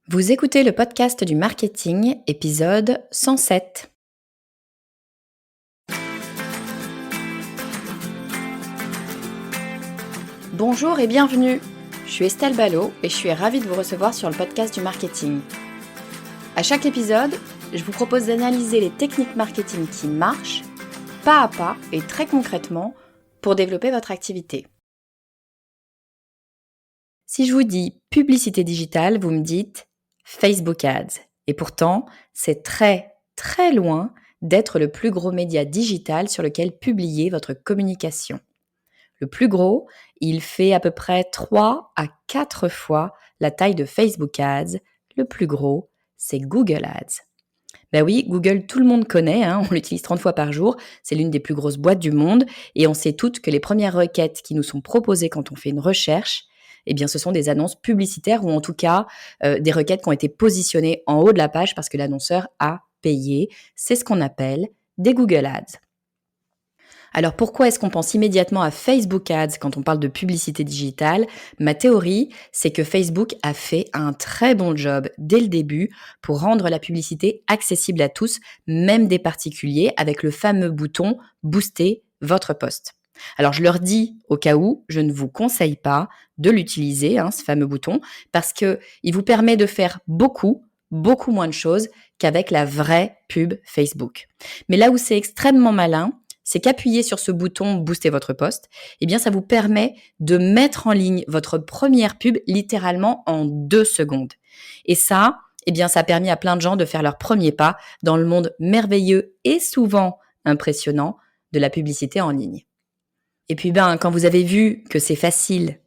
Vous écoutez le podcast du marketing, épisode 107. Bonjour et bienvenue. Je suis Estelle Ballot et je suis ravie de vous recevoir sur le podcast du marketing. À chaque épisode, je vous propose d'analyser les techniques marketing qui marchent, pas à pas et très concrètement, pour développer votre activité. Si je vous dis publicité digitale, vous me dites Facebook Ads. Et pourtant, c'est très loin d'être le plus gros média digital sur lequel publier votre communication. Le plus gros, il fait à peu près 3 à 4 fois la taille de Facebook Ads. Le plus gros, c'est Google Ads. Ben oui, Google, tout le monde connaît, on l'utilise 30 fois par jour, c'est l'une des plus grosses boîtes du monde et on sait toutes que les premières requêtes qui nous sont proposées quand on fait une recherche, eh bien ce sont des annonces publicitaires ou en tout cas des requêtes qui ont été positionnées en haut de la page parce que l'annonceur a payé. C'est ce qu'on appelle des Google Ads. Alors pourquoi est-ce qu'on pense immédiatement à Facebook Ads quand on parle de publicité digitale ? Ma théorie, c'est que Facebook a fait un très bon job dès le début pour rendre la publicité accessible à tous, même des particuliers, avec le fameux bouton « Booster votre post ». Alors je leur dis au cas où, je ne vous conseille pas de l'utiliser, ce fameux bouton, parce qu'il vous permet de faire beaucoup moins de choses qu'avec la vraie pub Facebook. Mais là où c'est extrêmement malin, c'est qu'appuyer sur ce bouton « Booster votre post », eh bien, ça vous permet de mettre en ligne votre première pub littéralement en 2 secondes. Et ça, eh bien, ça a permis à plein de gens de faire leur premier pas dans le monde merveilleux et souvent impressionnant de la publicité en ligne. Et puis, quand vous avez vu que c'est facile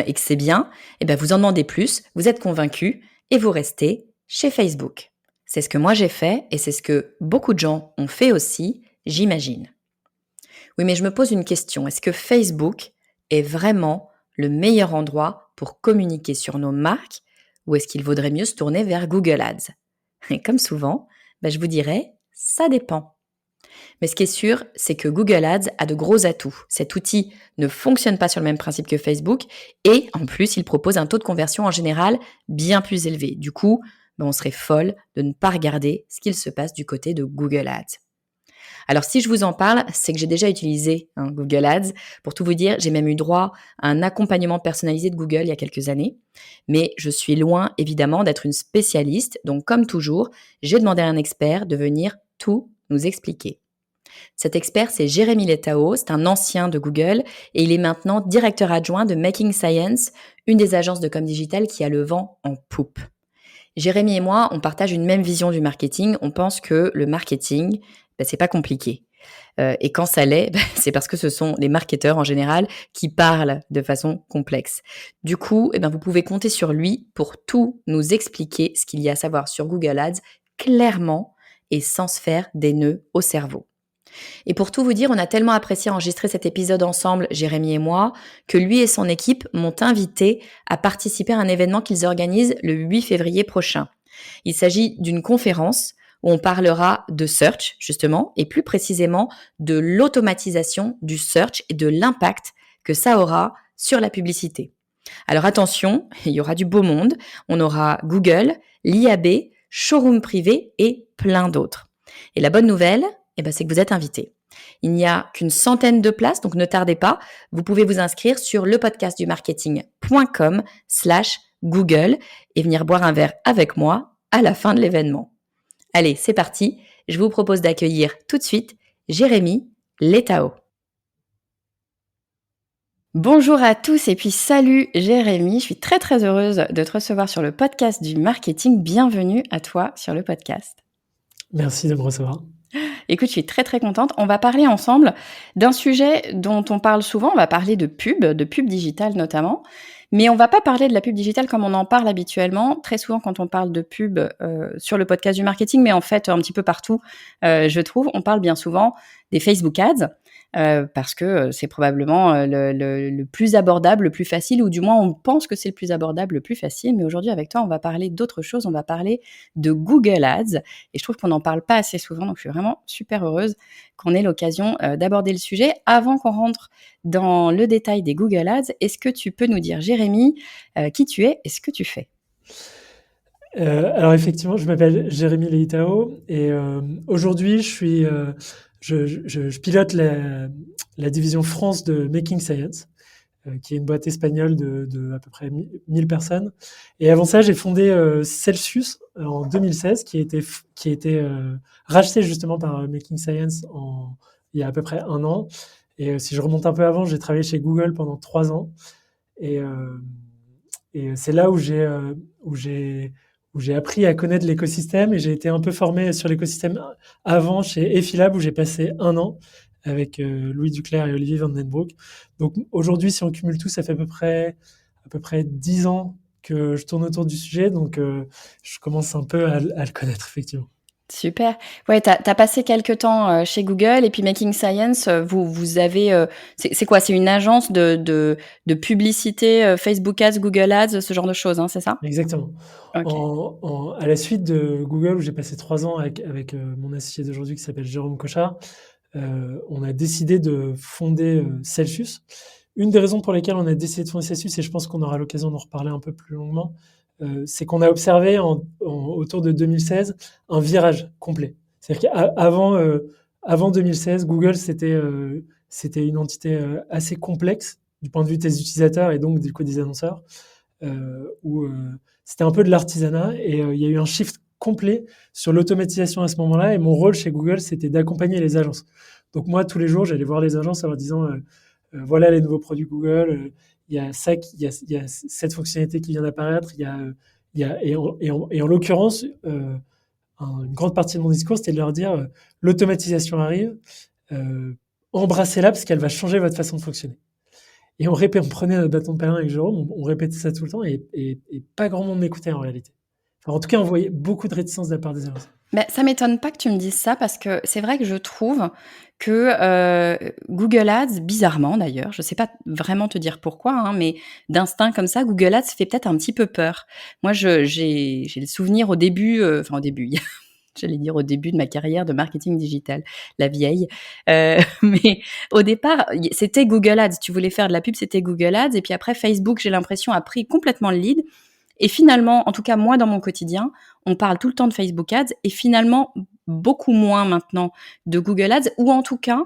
et que c'est bien, vous en demandez plus, vous êtes convaincu et vous restez chez Facebook. C'est ce que moi j'ai fait et c'est ce que beaucoup de gens ont fait aussi, j'imagine. Oui, mais je me pose une question. Est-ce que Facebook est vraiment le meilleur endroit pour communiquer sur nos marques ou est-ce qu'il vaudrait mieux se tourner vers Google Ads ? Et comme souvent, je vous dirais, ça dépend. Mais ce qui est sûr, c'est que Google Ads a de gros atouts. Cet outil ne fonctionne pas sur le même principe que Facebook et en plus, il propose un taux de conversion en général bien plus élevé. Du coup, on serait folle de ne pas regarder ce qu'il se passe du côté de Google Ads. Alors, si je vous en parle, c'est que j'ai déjà utilisé Google Ads. Pour tout vous dire, j'ai même eu droit à un accompagnement personnalisé de Google il y a quelques années. Mais je suis loin, évidemment, d'être une spécialiste. Donc, comme toujours, j'ai demandé à un expert de venir tout nous expliquer. Cet expert, c'est Jérémy Letao, c'est un ancien de Google et il est maintenant directeur adjoint de Making Science, une des agences de com digital qui a le vent en poupe. Jérémy et moi, on partage une même vision du marketing. On pense que le marketing, c'est pas compliqué. Et quand ça l'est, c'est parce que ce sont les marketeurs en général qui parlent de façon complexe. Du coup, vous pouvez compter sur lui pour tout nous expliquer ce qu'il y a à savoir sur Google Ads clairement et sans se faire des nœuds au cerveau. Et pour tout vous dire, on a tellement apprécié enregistrer cet épisode ensemble, Jérémy et moi, que lui et son équipe m'ont invité à participer à un événement qu'ils organisent le 8 février prochain. Il s'agit d'une conférence où on parlera de search, justement, et plus précisément de l'automatisation du search et de l'impact que ça aura sur la publicité. Alors attention, il y aura du beau monde. On aura Google, l'IAB, Showroom Privé et plein d'autres. Et la bonne nouvelle, c'est que vous êtes invités. Il n'y a qu'une centaine de places, donc ne tardez pas. Vous pouvez vous inscrire sur lepodcastdumarketing.com/Google et venir boire un verre avec moi à la fin de l'événement. Allez, c'est parti. Je vous propose d'accueillir tout de suite Jérémy Letao. Bonjour à tous et puis salut Jérémy. Je suis très heureuse de te recevoir sur le podcast du marketing. Bienvenue à toi sur le podcast. Merci de me recevoir. Écoute, je suis très contente. On va parler ensemble d'un sujet dont on parle souvent. On va parler de pub digitale notamment. Mais on va pas parler de la pub digitale comme on en parle habituellement. Très souvent, quand on parle de pub sur le podcast du marketing, mais en fait, un petit peu partout, je trouve, on parle bien souvent des Facebook Ads. Parce que c'est probablement le plus abordable, le plus facile, ou du moins on pense que c'est le plus abordable, le plus facile. Mais aujourd'hui, avec toi, on va parler d'autre chose. On va parler de Google Ads. Et je trouve qu'on n'en parle pas assez souvent. Donc, je suis vraiment super heureuse qu'on ait l'occasion d'aborder le sujet. Avant qu'on rentre dans le détail des Google Ads, est-ce que tu peux nous dire, Jérémy, qui tu es et ce que tu fais ? Alors effectivement, je m'appelle Jérémy Leitao et aujourd'hui, je pilote la division France de Making Science, qui est une boîte espagnole de à peu près 1000 personnes. Et avant ça, j'ai fondé Celsius en 2016, qui a été racheté justement par Making Science il y a à peu près un an. Et si je remonte un peu avant, j'ai travaillé chez Google pendant 3 ans. Et, euh, et c'est là où j'ai appris à connaître l'écosystème et j'ai été un peu formé sur l'écosystème avant chez Effilab où j'ai passé un an avec Louis Duclerc et Olivier Van Den Broek. Donc aujourd'hui, si on cumule tout, ça fait à peu près 10 ans que je tourne autour du sujet, donc je commence un peu à le connaître effectivement. Super. Ouais, t'as passé quelques temps chez Google et puis Making Science, vous avez, c'est quoi? C'est une agence de publicité, Facebook Ads, Google Ads, ce genre de choses, hein, c'est ça? Exactement. Ok. À la suite de Google, où j'ai passé 3 ans avec mon associé d'aujourd'hui qui s'appelle Jérôme Cochard, on a décidé de fonder Celsius. Une des raisons pour lesquelles on a décidé de fonder Celsius, et je pense qu'on aura l'occasion d'en reparler un peu plus longuement, c'est qu'on a observé autour de 2016 un virage complet. C'est-à-dire qu'avant 2016, Google, c'était une entité assez complexe du point de vue des utilisateurs et donc du coup des annonceurs, où c'était un peu de l'artisanat et il y a eu un shift complet sur l'automatisation à ce moment-là. Et mon rôle chez Google, c'était d'accompagner les agences. Donc moi, tous les jours, j'allais voir les agences en leur disant voilà les nouveaux produits Google, il y a ça, il y a cette fonctionnalité qui vient d'apparaître, il y a et en l'occurrence, une grande partie de mon discours, c'était de leur dire l'automatisation arrive, euh, embrassez-la parce qu'elle va changer votre façon de fonctionner. Et on prenait notre bâton de pèlerin avec Jérôme, on répétait ça tout le temps et pas grand monde m'écoutait en réalité. Enfin, en tout cas, on voyait beaucoup de réticence de la part des agences. Ben, ça m'étonne pas que tu me dises ça parce que c'est vrai que je trouve que Google Ads, bizarrement d'ailleurs, je sais pas vraiment te dire pourquoi, hein, mais d'instinct comme ça, Google Ads fait peut-être un petit peu peur. Moi, j'ai le souvenir au début, enfin au début, j'allais dire au début de ma carrière de marketing digital, la vieille. Mais au départ, c'était Google Ads. Tu voulais faire de la pub, c'était Google Ads. Et puis après, Facebook, j'ai l'impression, a pris complètement le lead. Et finalement, en tout cas moi dans mon quotidien, on parle tout le temps de Facebook Ads et finalement beaucoup moins maintenant de Google Ads, ou en tout cas,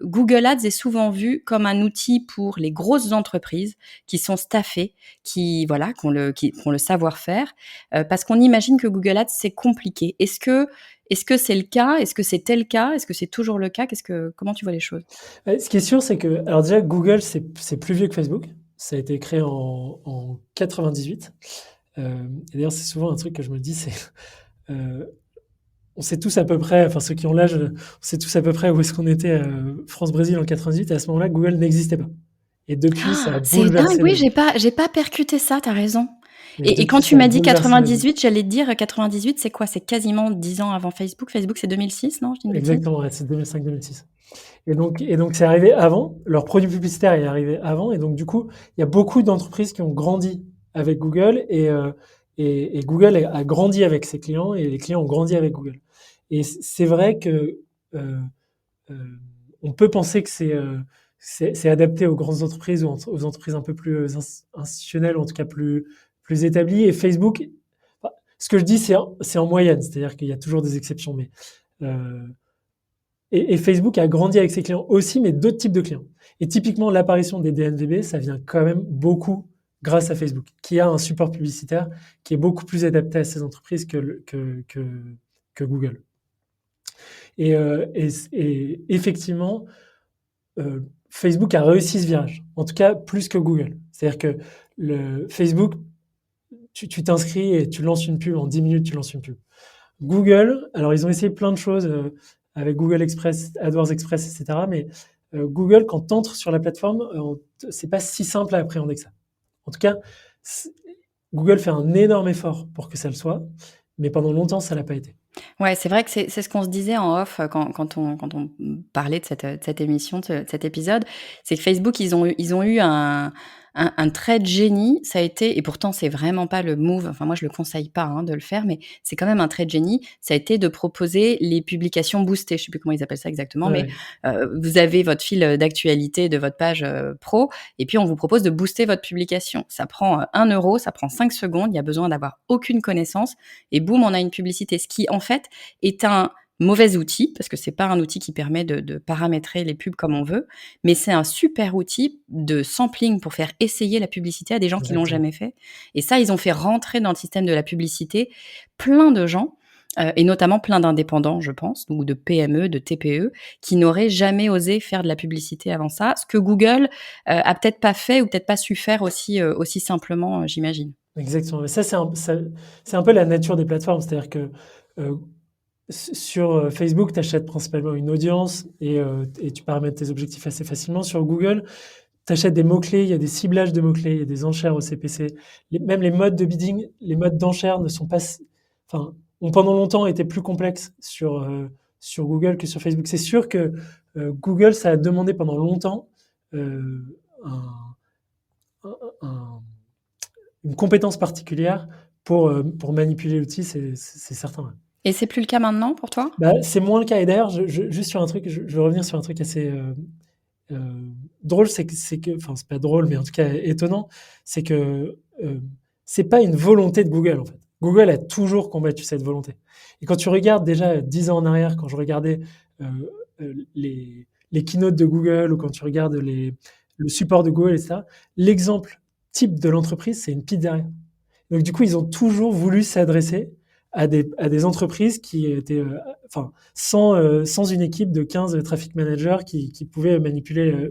Google Ads est souvent vu comme un outil pour les grosses entreprises qui sont staffées, qui voilà, qui ont le savoir-faire, parce qu'on imagine que Google Ads c'est compliqué. Est-ce que c'est le cas? Est-ce que c'était le cas? Est-ce que c'est toujours le cas? Comment tu vois les choses? Ce qui est sûr, c'est que, alors déjà, Google, c'est plus vieux que Facebook. Ça a été créé en 98. Et d'ailleurs, c'est souvent un truc que je me dis, c'est euh, on sait tous à peu près, enfin ceux qui ont l'âge, on sait tous à peu près où est-ce qu'on était France-Brésil en 98. Et à ce moment-là, Google n'existait pas. Et depuis, ça Ah, a c'est dingue, bouleversé oui, la vie. j'ai pas percuté ça, t'as raison. Et Et quand depuis, tu ça a m'as dit bouleversé la vie. 98, j'allais te dire 98, c'est quoi? C'est quasiment 10 ans avant Facebook. Facebook, c'est 2006, non? Je dis une bêtise? Exactement, ouais, c'est 2005-2006. Et donc c'est arrivé avant, leur produit publicitaire est arrivé avant, et donc du coup, il y a beaucoup d'entreprises qui ont grandi avec Google, et Google a grandi avec ses clients, et les clients ont grandi avec Google. Et c'est vrai que euh, euh, on peut penser que c'est adapté aux grandes entreprises ou aux entreprises un peu plus institutionnelles, ou en tout cas plus établies, et Facebook, enfin, ce que je dis, c'est en moyenne, c'est-à-dire qu'il y a toujours des exceptions, mais euh, et Facebook a grandi avec ses clients aussi, mais d'autres types de clients. Et typiquement, l'apparition des DNVB, ça vient quand même beaucoup grâce à Facebook, qui a un support publicitaire qui est beaucoup plus adapté à ces entreprises que Google. Et effectivement, Facebook a réussi ce virage, en tout cas plus que Google. C'est-à-dire que Facebook, tu t'inscris et tu lances une pub, en 10 minutes, tu lances une pub. Google, alors ils ont essayé plein de choses avec Google Express, AdWords Express, etc. Mais Google, quand tu entres sur la plateforme, c'est pas si simple à appréhender que ça. En tout cas, Google fait un énorme effort pour que ça le soit, mais pendant longtemps, ça l'a pas été. Ouais, c'est vrai que c'est ce qu'on se disait en off quand on parlait de cette émission, de cet épisode. C'est que Facebook, ils ont eu un trait de génie, ça a été, et pourtant c'est vraiment pas le move, enfin moi je le conseille pas de le faire, mais c'est quand même un trait de génie, ça a été de proposer les publications boostées. Je sais plus comment ils appellent ça exactement, mais Ouais, vous avez votre fil d'actualité de votre page pro, et puis on vous propose de booster votre publication. Ça prend 1 euro, ça prend 5 secondes, il y a besoin d'avoir aucune connaissance, et boum, on a une publicité. Ce qui en fait est un mauvais outil, parce que c'est pas un outil qui permet de paramétrer les pubs comme on veut, mais c'est un super outil de sampling pour faire essayer la publicité à des gens qui l'ont exactement. jamais fait. Et ça, ils ont fait rentrer dans le système de la publicité plein de gens, et notamment plein d'indépendants, je pense, ou de PME, de TPE, qui n'auraient jamais osé faire de la publicité avant ça, ce que Google a peut-être pas fait ou peut-être pas su faire aussi simplement, j'imagine. Exactement. Mais ça, c'est un peu la nature des plateformes. C'est-à-dire que euh, sur Facebook, tu achètes principalement une audience et tu paramètres tes objectifs assez facilement. Sur Google, tu achètes des mots-clés, il y a des ciblages de mots-clés, il y a des enchères au CPC. Même les modes de bidding, les modes d'enchères ne sont pas, enfin, ont pendant longtemps été plus complexes sur Google que sur Facebook. C'est sûr que Google, ça a demandé pendant longtemps euh, un- un- une compétence particulière pour manipuler l'outil, c'est certain. Ouais. Et c'est plus le cas maintenant pour toi? Bah, c'est moins le cas. Et d'ailleurs, juste sur un truc, je veux revenir sur un truc assez drôle, enfin, c'est pas drôle, mais en tout cas étonnant, c'est que c'est pas une volonté de Google, en fait. Google a toujours combattu cette volonté. Et quand tu regardes déjà 10 ans en arrière, quand je regardais euh, les keynotes de Google ou quand tu regardes le support de Google, etc., l'exemple type de l'entreprise, c'est une pizzeria. Donc, du coup, ils ont toujours voulu s'adresser à des entreprises qui étaient, enfin, sans une équipe de 15 traffic managers qui pouvaient manipuler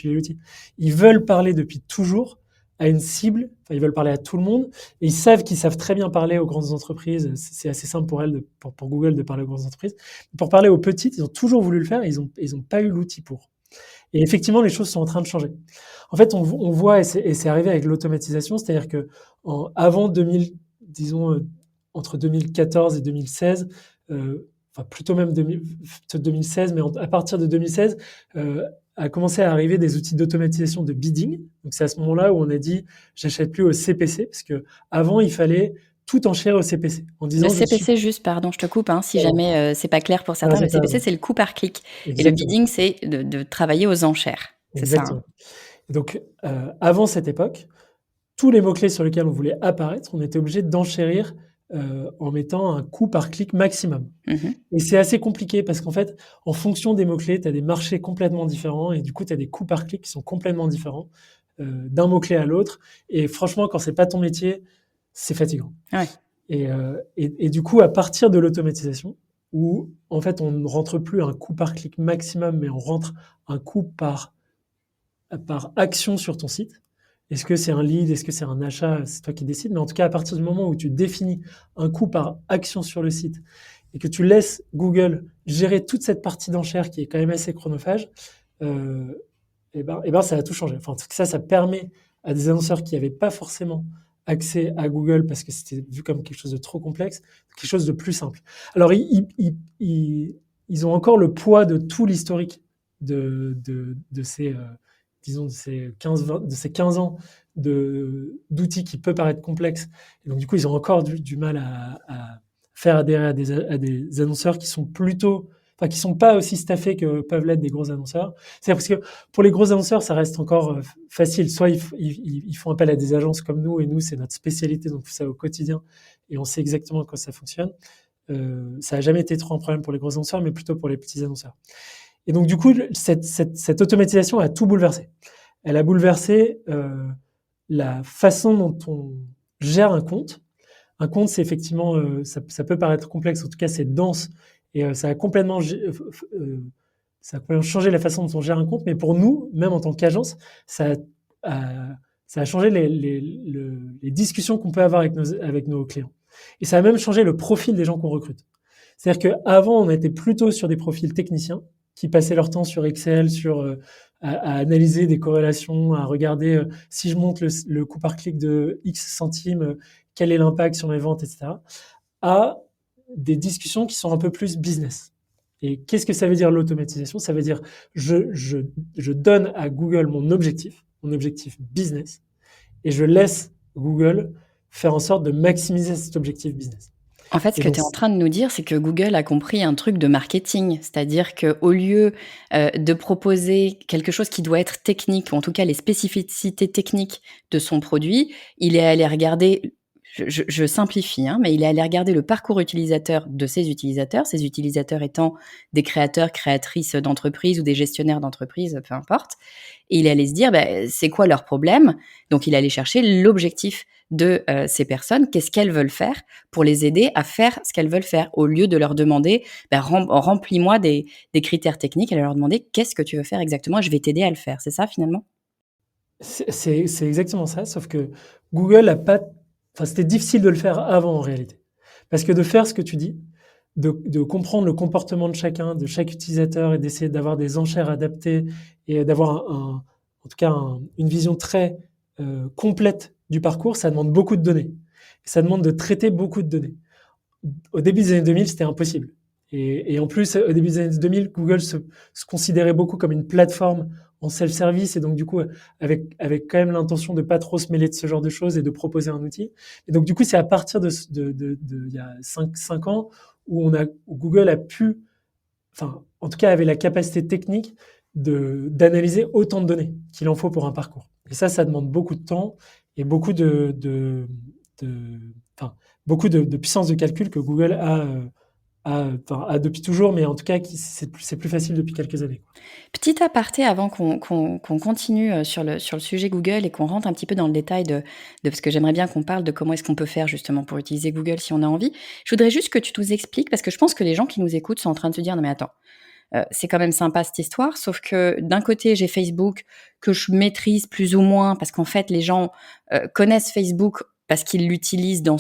l'outil. Ils veulent parler depuis toujours à une cible, enfin, ils veulent parler à tout le monde, et qu'ils savent très bien parler aux grandes entreprises. C'est assez simple pour Google de parler aux grandes entreprises. Pour parler aux petites, ils ont toujours voulu le faire, et ils ont pas eu l'outil pour. Et effectivement, les choses sont en train de changer. En fait, on voit, et c'est arrivé avec l'automatisation, c'est-à-dire que avant 2000, disons, entre 2014 et 2016, enfin plutôt même 2016, mais à partir de 2016, a commencé à arriver des outils d'automatisation de bidding. Donc c'est à ce moment-là où on a dit, j'achète plus au CPC, parce que avant il fallait tout enchère au CPC, en Le disant je suis... CPC, juste, pardon, je te coupe, si Pardon. jamais c'est pas clair pour Ah, certains, le c'est pas CPC, grave. c'est le coût par clic. Et le Exactement. bidding, c'est de travailler aux enchères. C'est ça, hein? Exactement. Et donc, avant cette époque, tous les mots-clés sur lesquels on voulait apparaître, on était obligé d'enchérir en mettant un coût par clic maximum. Mhm. Et c'est assez compliqué parce qu'en fait, en fonction des mots-clés, tu as des marchés complètement différents et du coup, tu as des coûts par clic qui sont complètement différents d'un mot-clé à l'autre. Et franchement, quand c'est pas ton métier, c'est fatigant. Ouais. Et du coup, à partir de l'automatisation, où en fait, on ne rentre plus un coût par clic maximum, mais on rentre un coût par action sur ton site. Est-ce que c'est un lead? Est-ce que c'est un achat? C'est toi qui décides. Mais en tout cas, à partir du moment où tu définis un coût par action sur le site et que tu laisses Google gérer toute cette partie d'enchère qui est quand même assez chronophage, euh, et ben, ça a tout changé. Enfin, en tout cas, ça permet à des annonceurs qui n'avaient pas forcément accès à Google parce que c'était vu comme quelque chose de trop complexe, quelque chose de plus simple. Alors, ils ont encore le poids de tout l'historique de ces, disons, de ces 15 ans d'outils qui peut paraître complexes. Et donc, du coup, ils ont encore du mal à faire adhérer à des annonceurs qui sont plutôt, enfin, qui sont pas aussi staffés que peuvent l'être des gros annonceurs. C'est parce que pour les gros annonceurs, ça reste encore facile. Soit ils font appel à des agences comme nous, et nous, c'est notre spécialité, donc on fait ça au quotidien, et on sait exactement comment ça fonctionne. Ça n'a jamais été trop un problème pour les gros annonceurs, mais plutôt pour les petits annonceurs. Et donc, du coup, cette automatisation a tout bouleversé. Elle a bouleversé la façon dont on gère un compte. Un compte, c'est effectivement, ça peut paraître complexe, en tout cas, c'est dense, et ça a complètement changé la façon dont on gère un compte. Mais pour nous, même en tant qu'agence, ça a changé les discussions qu'on peut avoir avec nos clients. Et ça a même changé le profil des gens qu'on recrute. C'est-à-dire qu'avant, on était plutôt sur des profils techniciens qui passaient leur temps sur Excel, à analyser des corrélations, à regarder si je monte le coût par clic de X centimes, quel est l'impact sur mes ventes, etc., à des discussions qui sont un peu plus business. Et qu'est-ce que ça veut dire l'automatisation? Ça veut dire je donne à Google mon objectif. mon objectif business et je laisse Google faire en sorte de maximiser cet objectif business. En fait, ce Et que donc, tu es en train de nous dire, c'est que Google a compris un truc de marketing. C'est-à-dire qu'au lieu, de proposer quelque chose qui doit être technique, ou en tout cas les spécificités techniques de son produit, il est allé regarder, je simplifie, hein, mais il est allé regarder le parcours utilisateur de ses utilisateurs étant des créateurs, créatrices d'entreprises ou des gestionnaires d'entreprises, peu importe. Et il est allé se dire, bah, c'est quoi leur problème? Donc il est allé chercher l'objectif de ces personnes, qu'est-ce qu'elles veulent faire pour les aider à faire ce qu'elles veulent faire, au lieu de leur demander, bah, remplis-moi des critères techniques, elle va leur demander, qu'est-ce que tu veux faire exactement? Je vais t'aider à le faire. C'est ça finalement? c'est exactement ça, sauf que Google a pas, enfin, c'était difficile de le faire avant en réalité. Parce que de faire ce que tu dis, de comprendre le comportement de chacun, de chaque utilisateur et d'essayer d'avoir des enchères adaptées et d'avoir en tout cas une vision très complète du parcours, ça demande beaucoup de données. Ça demande de traiter beaucoup de données. Au début des années 2000, c'était impossible. Et en plus, au début des années 2000, Google se considérait beaucoup comme une plateforme en self-service et donc du coup, avec quand même l'intention de pas trop se mêler de ce genre de choses et de proposer un outil. Et donc du coup, c'est à partir il y a 5 ans où où Google a pu, enfin, en tout cas, avait la capacité technique d'analyser autant de données qu'il en faut pour un parcours. Et ça demande beaucoup de temps et beaucoup enfin, beaucoup de puissance de calcul que Google a depuis toujours, mais en tout cas, c'est plus facile depuis quelques années. Petit aparté avant qu'on continue sur le sujet Google et qu'on rentre un petit peu dans le détail parce que j'aimerais bien qu'on parle de comment est-ce qu'on peut faire justement pour utiliser Google si on a envie. Je voudrais juste que tu nous expliques, parce que je pense que les gens qui nous écoutent sont en train de se dire, non mais attends, c'est quand même sympa cette histoire, sauf que d'un côté j'ai Facebook que je maîtrise plus ou moins, parce qu'en fait les gens connaissent Facebook parce qu'ils l'utilisent dans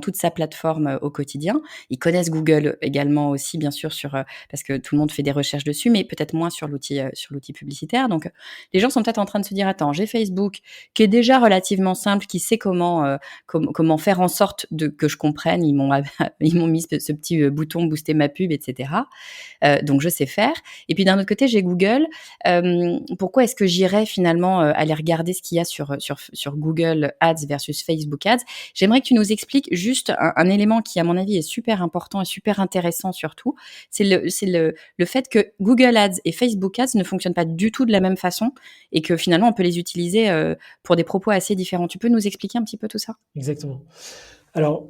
toute sa plateforme au quotidien. Ils connaissent Google également aussi, bien sûr, parce que tout le monde fait des recherches dessus, mais peut-être moins sur l'outil publicitaire. Donc, les gens sont peut-être en train de se dire, attends, j'ai Facebook, qui est déjà relativement simple, qui sait comment faire en sorte que je comprenne. Ils m'ont mis ce petit bouton booster ma pub, etc. Donc je sais faire. Et puis d'un autre côté, j'ai Google. Pourquoi est-ce que j'irais finalement aller regarder ce qu'il y a sur Google Ads versus Facebook Ads? J'aimerais que tu nous expliques juste un élément qui, à mon avis, est super important et super intéressant surtout. C'est le fait que Google Ads et Facebook Ads ne fonctionnent pas du tout de la même façon et que finalement, on peut les utiliser pour des propos assez différents. Tu peux nous expliquer un petit peu tout ça? Exactement. Alors,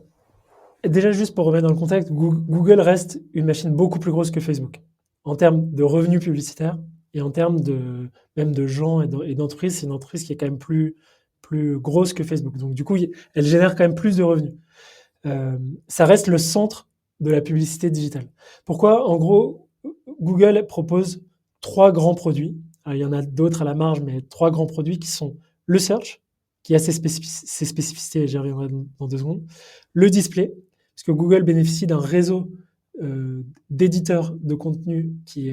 déjà, juste pour remettre dans le contexte, Google reste une machine beaucoup plus grosse que Facebook en termes de revenus publicitaires et en termes même de gens et d'entreprises. C'est une entreprise qui est quand même plus grosse que Facebook. Donc, du coup, elle génère quand même plus de revenus. Ça reste le centre de la publicité digitale. Pourquoi? En gros, Google propose 3 grands produits. Alors, il y en a d'autres à la marge, mais 3 grands produits qui sont le search, qui a ses spécificités, j'y reviendrai dans 2 secondes. Le display, parce que Google bénéficie d'un réseau d'éditeurs de contenu qui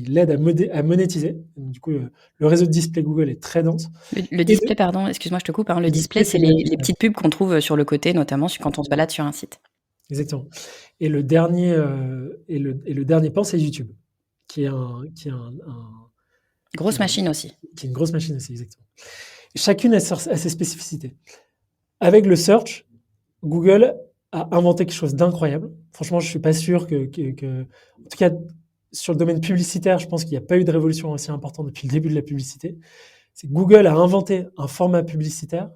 l'aide à monétiser. Donc, du coup, le réseau de display Google est très dense. Le display, pardon, excuse-moi, je te coupe. Hein, le display, c'est les petites pubs qu'on trouve sur le côté, notamment quand on se balade sur un site. Exactement. Et le dernier pan, c'est YouTube, qui est Grosse machine aussi. qui est une grosse machine aussi, exactement. Chacune a ses spécificités. Avec le search, Google a inventé quelque chose d'incroyable. Franchement, je suis pas sûr en tout cas, sur le domaine publicitaire, je pense qu'il n'y a pas eu de révolution aussi importante depuis le début de la publicité. C'est que Google a inventé un format publicitaire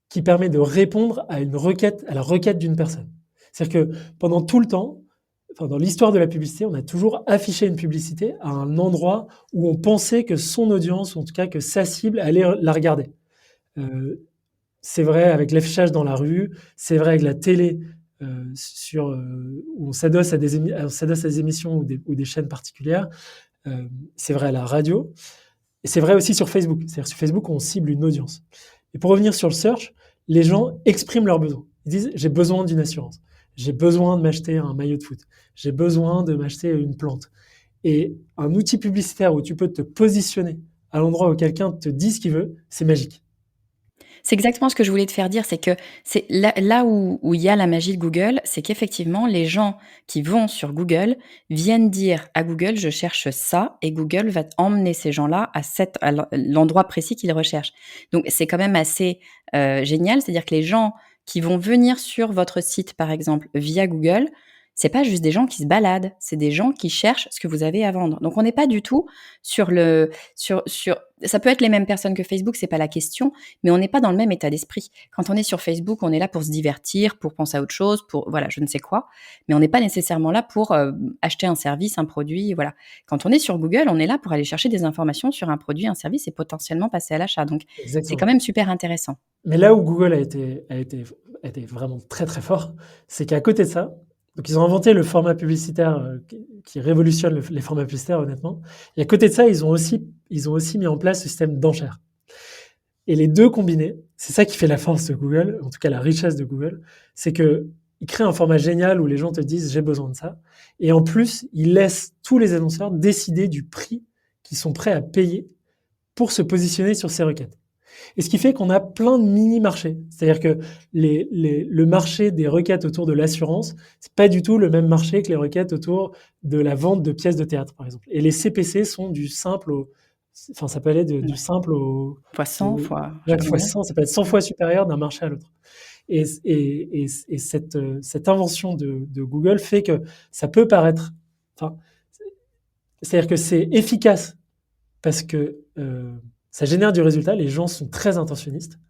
qui permet de répondre à la requête d'une personne. C'est-à-dire que pendant tout le temps, dans l'histoire de la publicité, on a toujours affiché une publicité à un endroit où on pensait que son audience, ou en tout cas que sa cible, allait la regarder. C'est vrai avec l'affichage dans la rue, c'est vrai avec la télé, où on s'adosse à des émissions ou des chaînes particulières. C'est vrai à la radio. Et c'est vrai aussi sur Facebook. C'est-à-dire sur Facebook, on cible une audience. Et pour revenir sur le search, les gens expriment leurs besoins. Ils disent, j'ai besoin d'une assurance. J'ai besoin de m'acheter un maillot de foot. J'ai besoin de m'acheter une plante. Et un outil publicitaire où tu peux te positionner à l'endroit où quelqu'un te dit ce qu'il veut, c'est magique. C'est exactement ce que je voulais te faire dire, c'est que c'est là où il y a la magie de Google, c'est qu'effectivement, les gens qui vont sur Google viennent dire à Google: «Je cherche ça» et Google va emmener ces gens-là à l'endroit précis qu'ils recherchent. Donc c'est quand même assez, génial. C'est-à-dire que les gens qui vont venir sur votre site, par exemple, via Google, c'est pas juste des gens qui se baladent, c'est des gens qui cherchent ce que vous avez à vendre. Donc on n'est pas du tout sur le sur ça peut être les mêmes personnes que Facebook, c'est pas la question, mais on n'est pas dans le même état d'esprit. Quand on est sur Facebook, on est là pour se divertir, pour penser à autre chose, pour voilà, je ne sais quoi, mais on n'est pas nécessairement là pour acheter un service, un produit, voilà. Quand on est sur Google, on est là pour aller chercher des informations sur un produit, un service et potentiellement passer à l'achat. Donc, c'est quand Exactement. même super intéressant. Mais là où Google a été vraiment très, très fort, c'est qu'à côté de ça, donc ils ont inventé le format publicitaire, qui révolutionne les formats publicitaires honnêtement, et à côté de ça, ils ont aussi mis en place ce système d'enchères. Et les 2 combinés, c'est ça qui fait la force de Google, en tout cas la richesse de Google, c'est qu'ils créent un format génial où les gens te disent: «J'ai besoin de ça», et en plus, ils laissent tous les annonceurs décider du prix qu'ils sont prêts à payer pour se positionner sur ces requêtes. Et ce qui fait qu'on a plein de mini-marchés. C'est-à-dire que le marché des requêtes autour de l'assurance, c'est pas du tout le même marché que les requêtes autour de la vente de pièces de théâtre, par exemple. Et les CPC sont du simple au, enfin, ça peut aller du Ouais. simple au, Fois 100, fois je sais pas fois combien. 100, ça peut être 100 fois supérieur d'un marché à l'autre. Et cette invention de Google fait que ça peut paraître, enfin, c'est-à-dire que c'est efficace parce que ça génère du résultat, les gens sont très intentionnistes.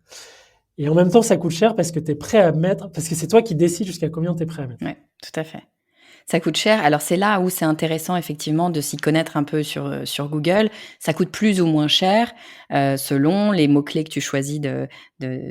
Et en même temps, ça coûte cher parce que tu es prêt à mettre, parce que c'est toi qui décides jusqu'à combien tu es prêt à mettre. Ouais, tout à fait. Ça coûte cher. Alors c'est là où c'est intéressant effectivement de s'y connaître un peu sur Google. Ça coûte plus ou moins cher, selon les mots-clés que tu choisis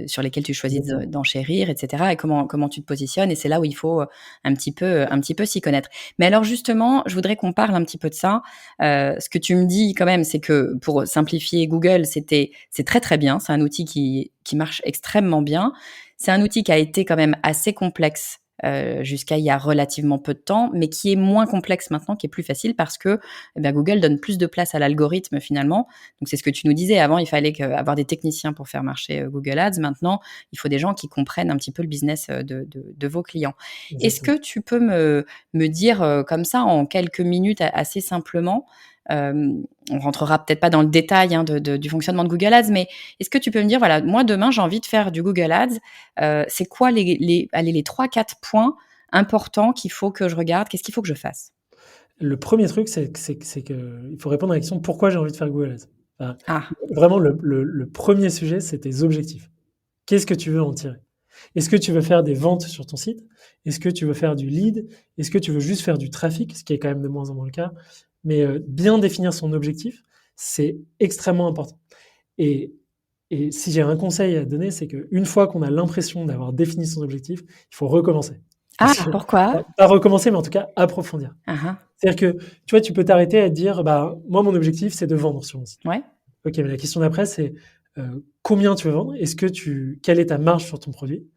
sur lesquels tu choisis Exactement. d'enchérir et cetera et comment tu te positionnes et c'est là où il faut, un petit peu s'y connaître. Mais alors justement, je voudrais qu'on parle un petit peu de ça. Ce que tu me dis quand même, c'est que pour simplifier Google, c'est très, très bien. C'est un outil qui marche extrêmement bien. C'est un outil qui a été quand même assez complexe jusqu'à il y a relativement peu de temps, mais qui est moins complexe maintenant, qui est plus facile parce que Google donne plus de place à l'algorithme finalement. Donc c'est ce que tu nous disais, avant il fallait avoir des techniciens pour faire marcher Google Ads, maintenant il faut des gens qui comprennent un petit peu le business de vos clients. Est-ce Exactement. que tu peux me dire comme ça en quelques minutes assez simplement, on rentrera peut-être pas dans le détail du fonctionnement de Google Ads, mais est-ce que tu peux me dire, voilà, moi demain j'ai envie de faire du Google Ads, c'est quoi les 3-4 points importants qu'il faut que je regarde? Qu'est-ce qu'il faut que je fasse? Le premier truc, c'est que il faut répondre à la question: «Pourquoi j'ai envie de faire Google Ads?» Enfin, Ah, vraiment le 1er sujet, c'est tes objectifs. Qu'est-ce que tu veux en tirer? Est-ce que tu veux faire des ventes sur ton site? Est-ce que tu veux faire du lead? Est-ce que tu veux juste faire du trafic? Ce qui est quand même de moins en moins le cas. Mais, bien définir son objectif, c'est extrêmement important. Et et si j'ai un conseil à donner, c'est qu'une fois qu'on a l'impression d'avoir défini son objectif, il faut recommencer. ah, Parce que pourquoi? pas recommencer, mais en tout cas approfondir. Ah ah, C'est-à-dire que, tu vois, tu peux t'arrêter à te dire: «Bah, moi, mon objectif, c'est de vendre sur mon site». ouais, OK, mais la question d'après, c'est, combien tu veux vendre? Quelle est ta marge sur ton produit?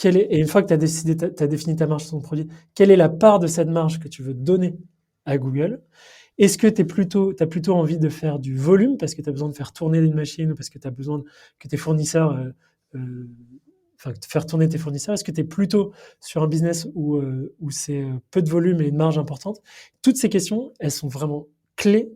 Et une fois que tu as défini ta marge sur ton produit, quelle est la part de cette marge que tu veux donner à Google? Est-ce que tu as plutôt envie de faire du volume parce que tu as besoin de faire tourner une machine ou parce que tu as besoin que tes fournisseurs, heu, enfin, de faire tourner tes fournisseurs? Est-ce que tu es plutôt sur un business où c'est, peu de volume et une marge importante? Toutes ces questions, elles sont vraiment clés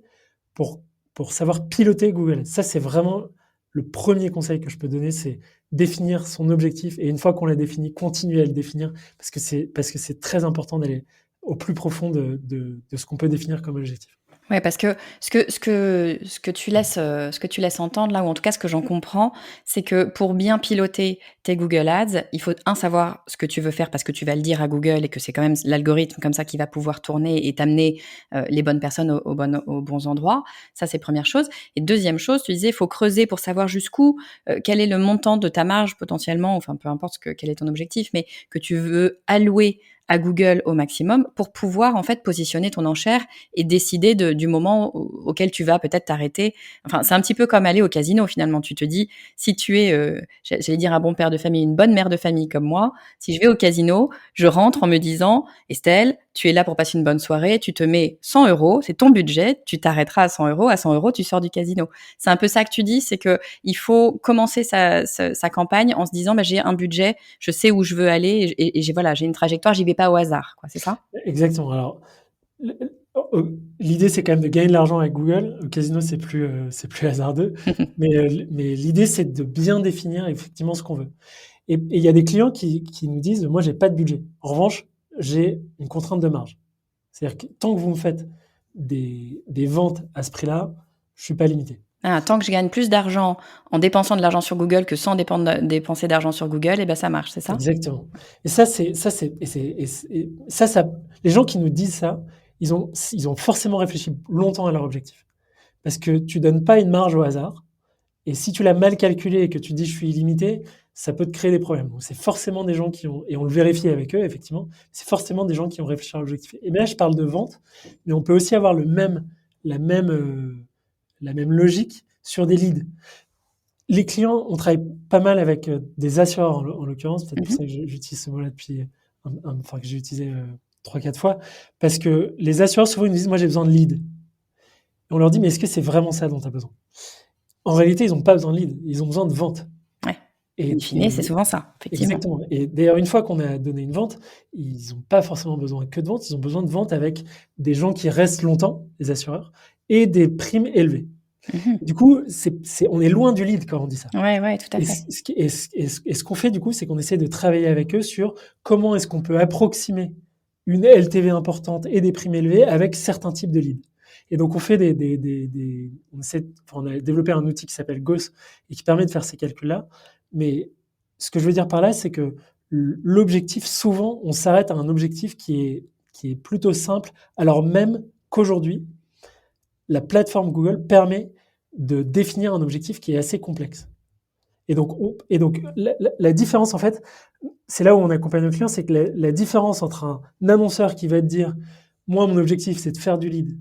pour pour savoir piloter Google Ads. Ça, c'est vraiment le premier conseil que je peux donner, c'est définir son objectif et une fois qu'on l'a défini, continuer à le définir parce que c'est très important d'aller au plus profond de ce qu'on peut définir comme objectif. ouais, parce que ce que tu laisses entendre là, ou en tout cas ce que j'en comprends, c'est que pour bien piloter tes Google Ads, il faut savoir ce que tu veux faire parce que tu vas le dire à Google et que c'est quand même l'algorithme comme ça qui va pouvoir tourner et t'amener, les bonnes personnes aux bons endroits. Ça, c'est première chose et deuxième chose, tu disais, il faut creuser pour savoir jusqu'où, quel est le montant de ta marge potentiellement, enfin peu importe quel est ton objectif, mais que tu veux allouer à Google au maximum pour pouvoir en fait positionner ton enchère et décider du moment auquel tu vas peut-être t'arrêter. Enfin, c'est un petit peu comme aller au casino finalement. Tu te dis, si tu es, j'allais dire un bon père de famille, une bonne mère de famille comme moi, si je vais au casino, je rentre en me disant, Estelle, tu es là pour passer une bonne soirée, tu te mets 100 €, c'est ton budget, tu t'arrêteras à 100 €, tu sors du casino. C'est un peu ça que tu dis, c'est que il faut commencer sa campagne en se disant, bah, j'ai un budget, je sais où je veux aller et j'ai une trajectoire, j'y vais pas au hasard, quoi, c'est ça? Exactement. Alors, l'idée, c'est quand même de gagner de l'argent avec Google. Au casino, c'est plus hasardeux. Mais l'idée, c'est de bien définir effectivement ce qu'on veut. Et il y a des clients qui nous disent: «Moi, j'ai pas de budget. En revanche, j'ai une contrainte de marge. C'est-à-dire que tant que vous me faites des ventes à ce prix-là, je suis pas limité». Ah, tant que je gagne plus d'argent en dépensant de l'argent sur Google que sans dépenser d'argent sur Google, et ben ça marche, c'est ça? Exactement. Et ça, les gens qui nous disent ça, ils ont forcément réfléchi longtemps à leur objectif. Parce que tu donnes pas une marge au hasard. Et si tu l'as mal calculé et que tu dis: «Je suis illimité», ça peut te créer des problèmes. Donc c'est forcément des gens qui ont, et on le vérifie avec eux effectivement, c'est forcément des gens qui ont réfléchi à l'objectif. Et là, je parle de vente, mais on peut aussi avoir la même, la même logique sur des leads. Les clients, on travaille pas mal avec, des assureurs en l'occurrence, peut-être pour Mmh. ça que j'utilise ce mot-là depuis enfin que j'ai utilisé, 3-4 fois. Parce que les assureurs souvent ils nous disent: «Moi j'ai besoin de leads». Et on leur dit: «Mais est-ce que c'est vraiment ça dont tu as besoin?» En réalité, ils ont pas besoin de leads, ils ont besoin de vente. Ouais. Et In fine, c'est souvent ça, effectivement. exactement. Et d'ailleurs, une fois qu'on a donné une vente, ils ont pas forcément besoin que de vente, ils ont besoin de vente avec des gens qui restent longtemps, les assureurs, et des primes élevées. Mmh. Du coup, on est loin du lead quand on dit ça. Ouais, ouais, tout à Et fait. ce qu'on fait du coup, c'est qu'on essaie de travailler avec eux sur comment est-ce qu'on peut approximer une LTV importante et des primes élevées avec certains types de leads. Et donc on fait on a développé un outil qui s'appelle Gauss et qui permet de faire ces calculs-là. Mais ce que je veux dire par là, c'est que l'objectif, souvent, on s'arrête à un objectif qui est plutôt simple, alors même qu'aujourd'hui, la plateforme Google permet de définir un objectif qui est assez complexe. Et donc la différence, en fait, c'est là où on accompagne nos clients, c'est que la différence entre un annonceur qui va te dire: «Moi, mon objectif, c'est de faire du lead»,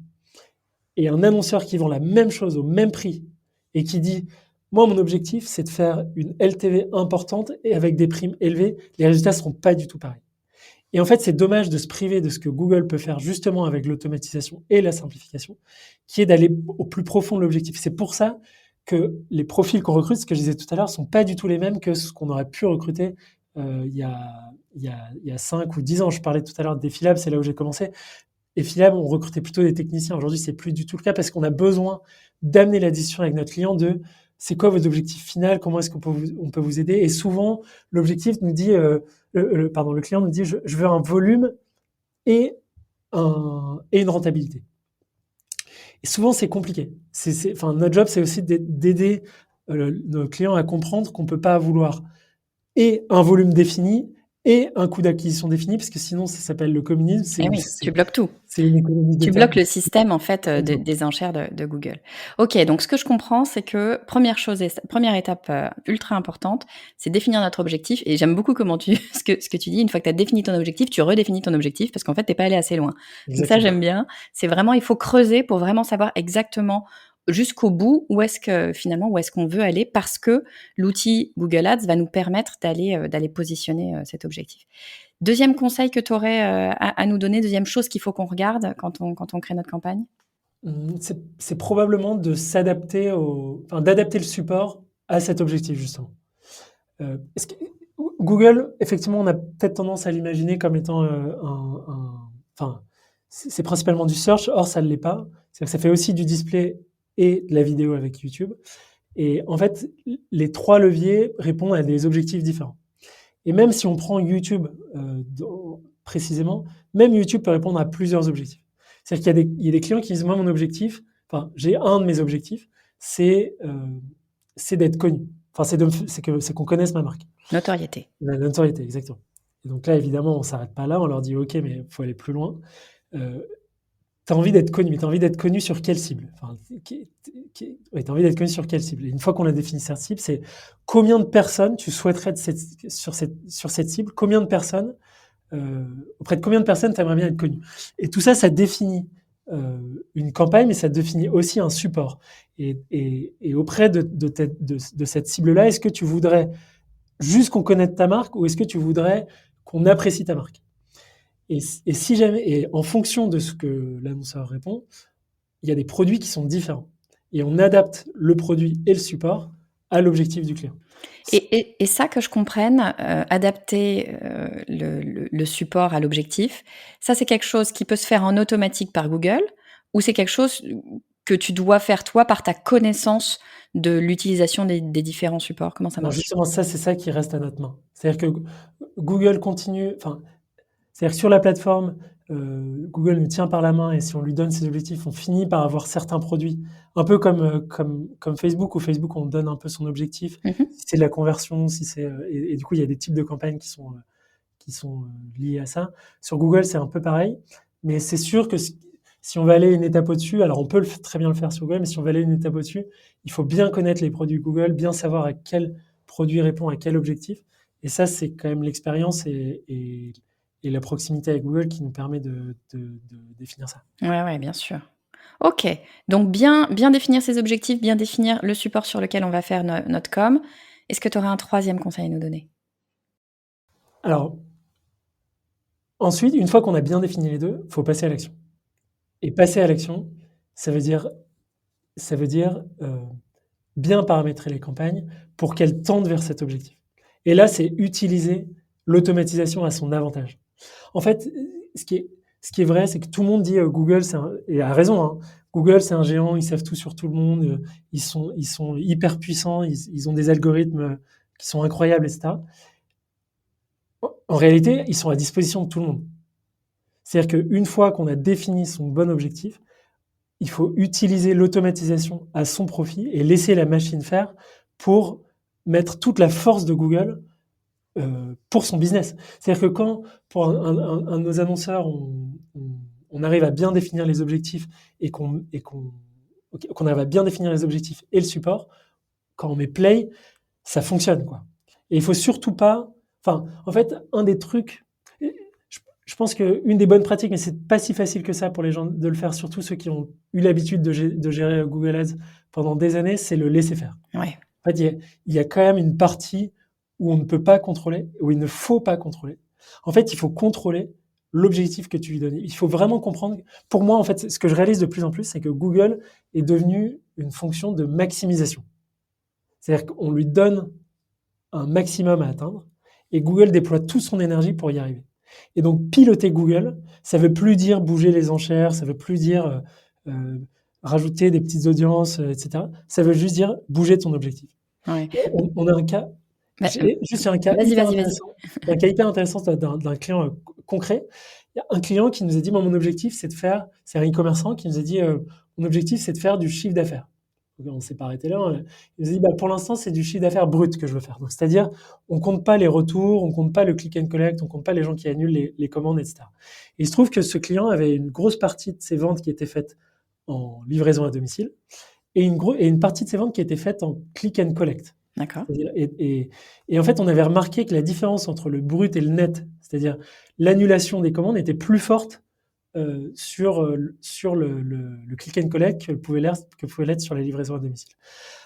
et un annonceur qui vend la même chose au même prix et qui dit: «Moi, mon objectif, c'est de faire une LTV importante et avec des primes élevées», les résultats ne seront pas du tout pareils. Et en fait, c'est dommage de se priver de ce que Google peut faire justement avec l'automatisation et la simplification, qui est d'aller au plus profond de l'objectif. C'est pour ça que les profils qu'on recrute, ce que je disais tout à l'heure, sont pas du tout les mêmes que ce qu'on aurait pu recruter il y a 5 ou 10 ans. Je parlais tout à l'heure de Defilab, c'est là où j'ai commencé. Defilab, on recrutait plutôt des techniciens. Aujourd'hui, c'est plus du tout le cas parce qu'on a besoin d'amener la discussion avec notre client de c'est quoi votre objectif final, comment est-ce on peut vous aider. Et souvent, l'objectif nous dit, le client nous dit je veux un volume et, et une rentabilité. Et souvent, c'est compliqué. Enfin, notre job, c'est aussi d'aider nos clients à comprendre qu'on ne peut pas vouloir et un volume défini et un coût d'acquisition défini, parce que sinon, ça s'appelle le communisme, Eh oui, tu bloques tout. c'est une économie Tu d'État. bloques le système en fait, Exactement. des enchères de Google. OK, donc ce que je comprends, c'est que première étape, ultra importante, c'est définir notre objectif et j'aime beaucoup comment tu ce que tu dis, une fois que tu as défini ton objectif, tu redéfinis ton objectif parce qu'en fait, tu es pas allé assez loin. Donc ça, Exactement. j'aime bien. C'est vraiment il faut creuser pour vraiment savoir exactement jusqu'au bout où est-ce que finalement, où est-ce qu'on veut aller parce que l'outil Google Ads va nous permettre d'aller positionner, cet objectif. Deuxième conseil que tu aurais, à nous donner, deuxième chose qu'il faut qu'on regarde quand on crée notre campagne? C'est probablement de s'adapter enfin, d'adapter le support à cet objectif, justement. Est-ce que Google, effectivement, on a peut-être tendance à l'imaginer comme étant, enfin, c'est principalement du search, or ça ne l'est pas. C'est-à-dire que ça fait aussi du display et de la vidéo avec YouTube. Et en fait, les 3 leviers répondent à des objectifs différents. Et même si on prend YouTube, précisément, même YouTube peut répondre à plusieurs objectifs. C'est-à-dire qu'il y a des clients qui disent: «Moi, mon objectif, enfin, j'ai un de mes objectifs, c'est, c'est d'être connu. Enfin, c'est qu'on connaisse ma marque». Notoriété. La notoriété, exactement. Et donc là, évidemment, on s'arrête pas là, on leur dit: «OK, mais il faut aller plus loin». Heu, Tu as envie d'être connu, mais tu as envie d'être connu sur quelle cible? Enfin, ouais, tu as envie d'être connu sur quelle cible? Et une fois qu'on a défini cette cible, c'est combien de personnes tu souhaiterais sur cette cible? Combien de personnes, auprès de combien de personnes tu aimerais bien être connu? Et tout ça, ça définit, une campagne, mais ça définit aussi un support. Et auprès de cette cible-là, est-ce que tu voudrais juste qu'on connaisse ta marque ou est-ce que tu voudrais qu'on apprécie ta marque? Et si jamais, et en fonction de ce que l'annonceur répond, il y a des produits qui sont différents. Et on adapte le produit et le support à l'objectif du client. Et ça, que je comprenne, adapter, le support à l'objectif, ça, c'est quelque chose qui peut se faire en automatique par Google, ou c'est quelque chose que tu dois faire toi par ta connaissance de l'utilisation des différents supports? Comment ça Non, marche? justement, ça, c'est ça qui reste à notre main. C'est-à-dire que Google continue, enfin, c'est-à-dire que sur la plateforme, Google nous tient par la main et si on lui donne ses objectifs, on finit par avoir certains produits, un peu comme Facebook, où Facebook, on donne un peu son objectif, Mmh. si c'est de la conversion, si c'est, et du coup, il y a des types de campagnes qui sont liées à ça. Sur Google, c'est un peu pareil, mais c'est sûr que si on veut aller une étape au-dessus, alors on peut très bien le faire sur Google, mais si on veut aller une étape au-dessus, il faut bien connaître les produits Google, bien savoir à quel produit répond à quel objectif. Et ça, c'est quand même l'expérience et la proximité avec Google qui nous permet de définir ça. Ouais, ouais, bien sûr. OK, donc bien définir ses objectifs, bien définir le support sur lequel on va faire notre com. Est-ce que tu aurais un troisième conseil à nous donner? Alors, ensuite, une fois qu'on a bien défini les deux, il faut passer à l'action. Et passer à l'action, ça veut dire, bien paramétrer les campagnes pour qu'elles tendent vers cet objectif. Et là, c'est utiliser l'automatisation à son avantage. En fait, ce qui est, ce qui est vrai, c'est que tout le monde dit Google, et a raison, hein, Google, c'est un géant, ils savent tout sur tout le monde, ils sont hyper puissants, ils ont des algorithmes qui sont incroyables, etc. En réalité, ils sont à disposition de tout le monde. C'est-à-dire qu'une fois qu'on a défini son bon objectif, il faut utiliser l'automatisation à son profit et laisser la machine faire pour mettre toute la force de Google pour son business. C'est-à-dire que quand, pour un de nos annonceurs, on arrive à bien définir les objectifs et qu'on arrive à bien définir les objectifs et le support, quand on met play, ça fonctionne, quoi. Et il faut surtout pas. Enfin, en fait, un des trucs. Je pense qu'une des bonnes pratiques, mais c'est pas si facile que ça pour les gens de le faire, surtout ceux qui ont eu l'habitude de gérer Google Ads pendant des années, c'est le laisser faire. Ouais. En fait, il y a quand même une partie où on ne peut pas contrôler, où il ne faut pas contrôler. En fait, il faut contrôler l'objectif que tu lui donnes. Il faut vraiment comprendre. Pour moi, en fait, ce que je réalise de plus en plus, c'est que Google est devenu une fonction de maximisation. C'est-à-dire qu'on lui donne un maximum à atteindre et Google déploie toute son énergie pour y arriver. Et donc, piloter Google, ça veut plus dire bouger les enchères, ça veut plus dire rajouter des petites audiences, etc. Ça veut juste dire bouger ton objectif. Ouais. On a un cas, Bah, juste un cas vas-y, hyper vas-y, vas-y. intéressant, un cas hyper intéressant d'un client concret. Il y a un client qui nous a dit, mon objectif, c'est un e-commerçant qui nous a dit, mon objectif, c'est de faire du chiffre d'affaires. Donc, on s'est pas arrêté là. Il nous a dit, bah, pour l'instant, c'est du chiffre d'affaires brut que je veux faire. Donc, c'est-à-dire, on compte pas les retours, on compte pas le click and collect, on compte pas les gens qui annulent les commandes, etc. Et il se trouve que ce client avait une grosse partie de ses ventes qui étaient faites en livraison à domicile et une partie de ses ventes qui était faite en click and collect. D'accord. Et en fait, on avait remarqué que la différence entre le brut et le net, c'est-à-dire l'annulation des commandes, était plus forte sur le click and collect que pouvait l'être sur la livraison à domicile.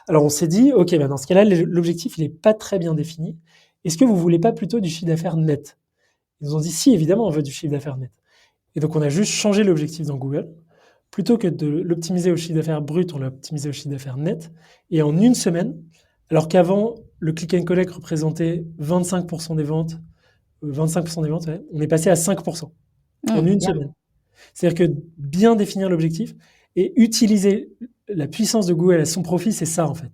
Alors on s'est dit, ok, ben dans ce cas-là, l'objectif il n'est pas très bien défini. Est-ce que vous voulez pas plutôt du chiffre d'affaires net? Ils nous ont dit, si, évidemment, on veut du chiffre d'affaires net. Et donc on a juste changé l'objectif dans Google. Plutôt que de l'optimiser au chiffre d'affaires brut, on l'a optimisé au chiffre d'affaires net. Et en une semaine, alors qu'avant, le click and collect représentait 25% des ventes, 25% des ventes, ouais, on est passé à 5% en une Bien. semaine. C'est-à-dire que bien définir l'objectif et utiliser la puissance de Google à son profit, c'est ça en fait.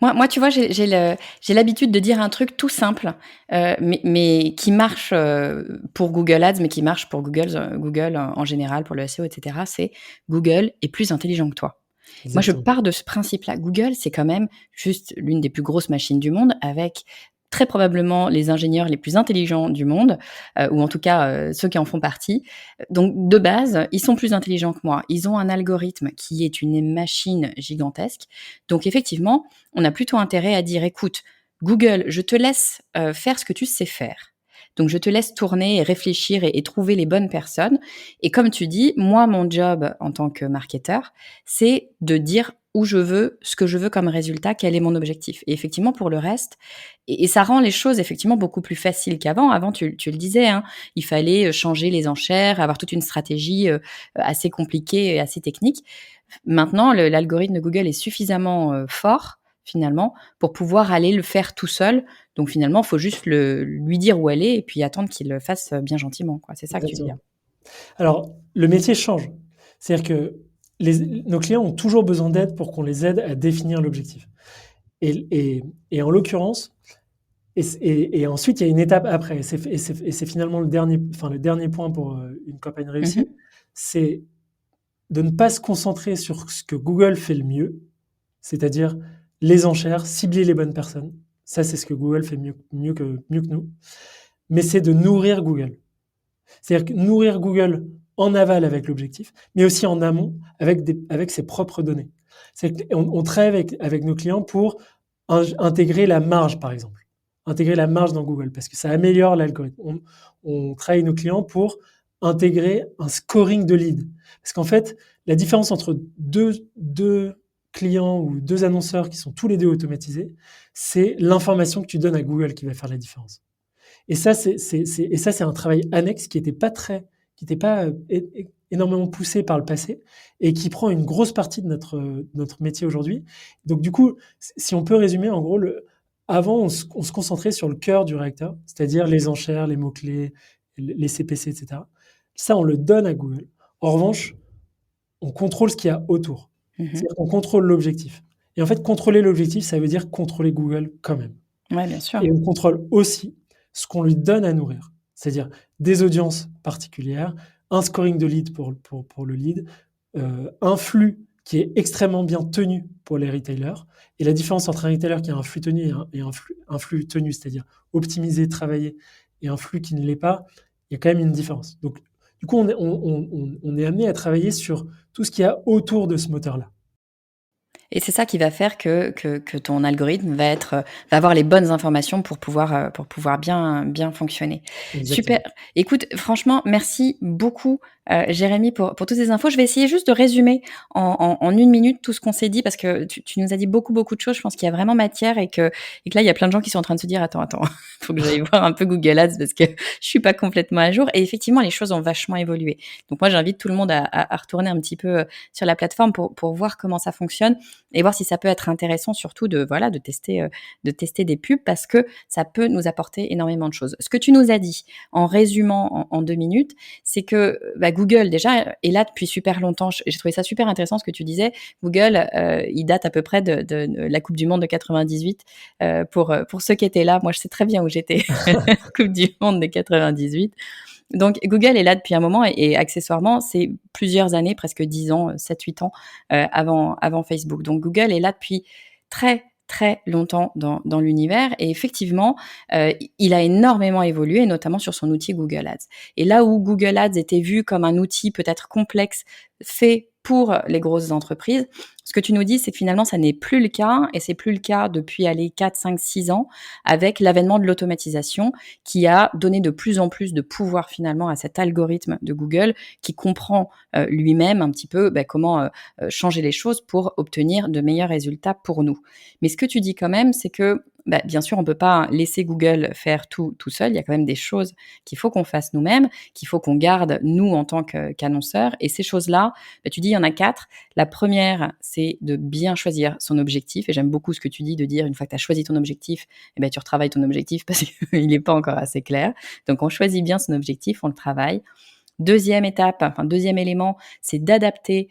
Moi, tu vois, j'ai l'habitude de dire un truc tout simple, mais qui marche pour Google Ads, mais qui marche pour Google en général, pour le SEO, etc. C'est Google est plus intelligent que toi. Moi, je Exactement. pars de ce principe-là. Google, c'est quand même juste l'une des plus grosses machines du monde, avec très probablement les ingénieurs les plus intelligents du monde, ou en tout cas ceux qui en font partie. Donc, de base, ils sont plus intelligents que moi. Ils ont un algorithme qui est une machine gigantesque. Donc, effectivement, on a plutôt intérêt à dire, écoute, Google, je te laisse faire ce que tu sais faire. Donc, je te laisse tourner et réfléchir et trouver les bonnes personnes. Et comme tu dis, moi, mon job en tant que marketeur, c'est de dire où je veux, ce que je veux comme résultat, quel est mon objectif. Et effectivement, pour le reste, et ça rend les choses effectivement beaucoup plus faciles qu'avant. Avant, tu le disais, hein, il fallait changer les enchères, avoir toute une stratégie assez compliquée et assez technique. Maintenant, l'algorithme de Google est suffisamment fort, finalement, pour pouvoir aller le faire tout seul. Donc finalement, il faut juste lui dire où elle est et puis attendre qu'il le fasse bien gentiment, quoi. C'est ça que tu veux dire. Exactement. Alors, le métier change. C'est-à-dire que nos clients ont toujours besoin d'aide pour qu'on les aide à définir l'objectif. Et en l'occurrence, et ensuite, il y a une étape après. Et c'est finalement le dernier point pour une campagne réussie, c'est de ne pas se concentrer sur ce que Google fait le mieux, c'est-à-dire les enchères, cibler les bonnes personnes. Ça, c'est ce que Google fait mieux que nous. Mais c'est de nourrir Google. C'est-à-dire que nourrir Google en aval avec l'objectif, mais aussi en amont avec ses propres données. On travaille avec nos clients pour intégrer la marge, par exemple. Intégrer la marge dans Google, parce que ça améliore l'algorithme. On travaille avec nos clients pour intégrer un scoring de lead. Parce qu'en fait, la différence entre deux clients ou deux annonceurs qui sont tous les deux automatisés, c'est l'information que tu donnes à Google qui va faire la différence. Et ça, c'est un travail annexe qui n'était pas énormément poussé par le passé et qui prend une grosse partie de notre métier aujourd'hui. Donc, du coup, si on peut résumer, en gros, avant, on se concentrait sur le cœur du réacteur, c'est-à-dire les enchères, les mots-clés, les CPC, etc. Ça, on le donne à Google. En revanche, on contrôle ce qu'il y a autour. C'est-à-dire qu'on contrôle l'objectif. Et en fait, contrôler l'objectif, ça veut dire contrôler Google quand même. Ouais, bien sûr. Et on contrôle aussi ce qu'on lui donne à nourrir, c'est-à-dire des audiences particulières, un scoring de lead pour le lead, un flux qui est extrêmement bien tenu pour les retailers. Et la différence entre un retailer qui a un flux tenu et un flux tenu, c'est-à-dire optimisé, travaillé, et un flux qui ne l'est pas, il y a quand même une différence. Donc, du coup, on est amené à travailler sur tout ce qu'il y a autour de ce moteur-là. Et c'est ça qui va faire que ton algorithme va avoir les bonnes informations pour pouvoir bien fonctionner. Super. Exactement. Écoute, franchement, merci beaucoup, Jérémy, pour toutes ces infos. Je vais essayer juste de résumer en 1 minute tout ce qu'on s'est dit parce que tu nous as dit beaucoup de choses. Je pense qu'il y a vraiment matière et que là, il y a plein de gens qui sont en train de se dire: «Attends, faut que j'aille voir un peu Google Ads parce que je suis pas complètement à jour». Et effectivement, les choses ont vachement évolué. Donc moi, j'invite tout le monde à retourner un petit peu sur la plateforme pour voir comment ça fonctionne et voir si ça peut être intéressant surtout de tester des pubs parce que ça peut nous apporter énormément de choses. Ce que tu nous as dit en résumant en 2 minutes, c'est que Google déjà est là depuis super longtemps. J'ai trouvé ça super intéressant ce que tu disais. Google, il date à peu près de la Coupe du Monde de 98. Pour ceux qui étaient là, moi je sais très bien où j'étais la Coupe du Monde de 98. Donc Google est là depuis un moment et accessoirement, c'est plusieurs années, presque 10 ans, 7-8 ans avant Facebook. Donc Google est là depuis très très longtemps dans l'univers et effectivement, il a énormément évolué, notamment sur son outil Google Ads. Et là où Google Ads était vu comme un outil peut-être complexe, fait pour les grosses entreprises, ce que tu nous dis, c'est que finalement, ça n'est plus le cas et c'est plus le cas depuis 4, 5, 6 ans avec l'avènement de l'automatisation qui a donné de plus en plus de pouvoir finalement à cet algorithme de Google qui comprend lui-même un petit peu comment changer les choses pour obtenir de meilleurs résultats pour nous. Mais ce que tu dis quand même, c'est que bien sûr, on ne peut pas laisser Google faire tout seul. Il y a quand même des choses qu'il faut qu'on fasse nous-mêmes, qu'il faut qu'on garde nous en tant qu'annonceurs. Et ces choses-là, tu dis, il y en a 4. La première, c'est de bien choisir son objectif. Et j'aime beaucoup ce que tu dis de dire, une fois que tu as choisi ton objectif, tu retravailles ton objectif parce qu'il n'est pas encore assez clair. Donc, on choisit bien son objectif, on le travaille. Deuxième élément, c'est d'adapter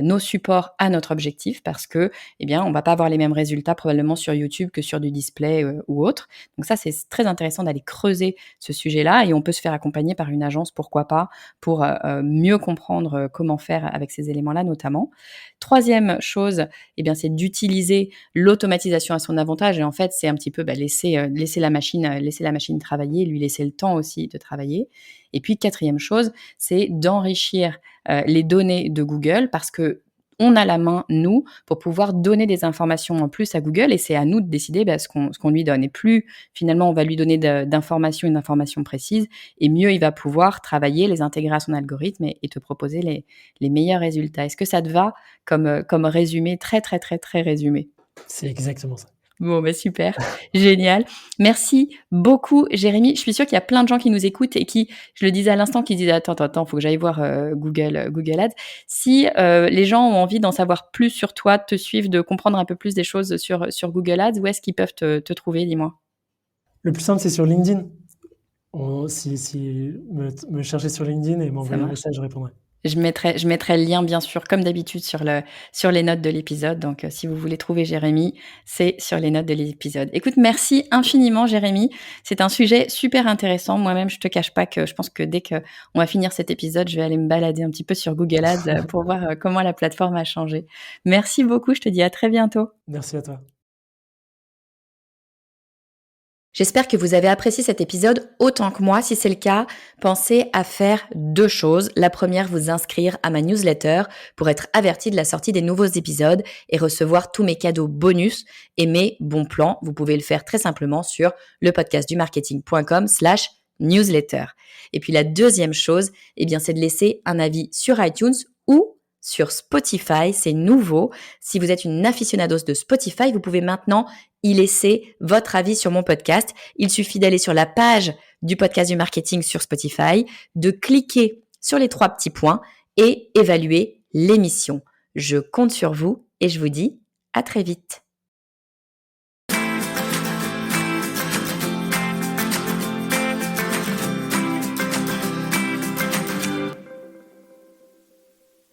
nos supports à notre objectif parce que, on va pas avoir les mêmes résultats probablement sur YouTube que sur du display ou autre. Donc ça, c'est très intéressant d'aller creuser ce sujet-là et on peut se faire accompagner par une agence, pourquoi pas, pour mieux comprendre comment faire avec ces éléments-là notamment. Troisième chose, c'est d'utiliser l'automatisation à son avantage et en fait, c'est un petit peu laisser la machine travailler, lui laisser le temps aussi de travailler. Et puis, quatrième chose, c'est d'enrichir les données de Google parce que on a la main, nous, pour pouvoir donner des informations en plus à Google, et c'est à nous de décider ce qu'on lui donne. Et plus, finalement, on va lui donner d'informations, une information précise, et mieux il va pouvoir travailler, les intégrer à son algorithme et te proposer les meilleurs résultats. Est-ce que ça te va comme résumé, très, très, très, très résumé? C'est exactement ça. Bon, super, génial. Merci beaucoup, Jérémy. Je suis sûre qu'il y a plein de gens qui nous écoutent et qui, je le disais à l'instant, qui disent attends, faut que j'aille voir Google Ads. Si les gens ont envie d'en savoir plus sur toi, de te suivre, de comprendre un peu plus des choses sur Google Ads, où est-ce qu'ils peuvent te trouver, dis-moi? Le plus simple, c'est sur LinkedIn. Si me chercher sur LinkedIn et Ça m'envoyer un marche. message, je répondrai. Je mettrai le lien, bien sûr, comme d'habitude, sur les notes de l'épisode. Donc, si vous voulez trouver Jérémy, c'est sur les notes de l'épisode. Écoute, merci infiniment, Jérémy. C'est un sujet super intéressant. Moi-même, je te cache pas que je pense que dès qu'on va finir cet épisode, je vais aller me balader un petit peu sur Google Ads pour voir comment la plateforme a changé. Merci beaucoup. Je te dis à très bientôt. Merci à toi. J'espère que vous avez apprécié cet épisode autant que moi. Si c'est le cas, pensez à faire 2 choses. La première, vous inscrire à ma newsletter pour être averti de la sortie des nouveaux épisodes et recevoir tous mes cadeaux bonus et mes bons plans. Vous pouvez le faire très simplement sur lepodcastdumarketing.com/newsletter. Et puis la deuxième chose, c'est de laisser un avis sur iTunes ou sur Spotify. C'est nouveau. Si vous êtes une aficionados de Spotify, vous pouvez maintenant y laisser votre avis sur mon podcast. Il suffit d'aller sur la page du podcast du marketing sur Spotify, de cliquer sur les 3 petits points et évaluer l'émission. Je compte sur vous et je vous dis à très vite.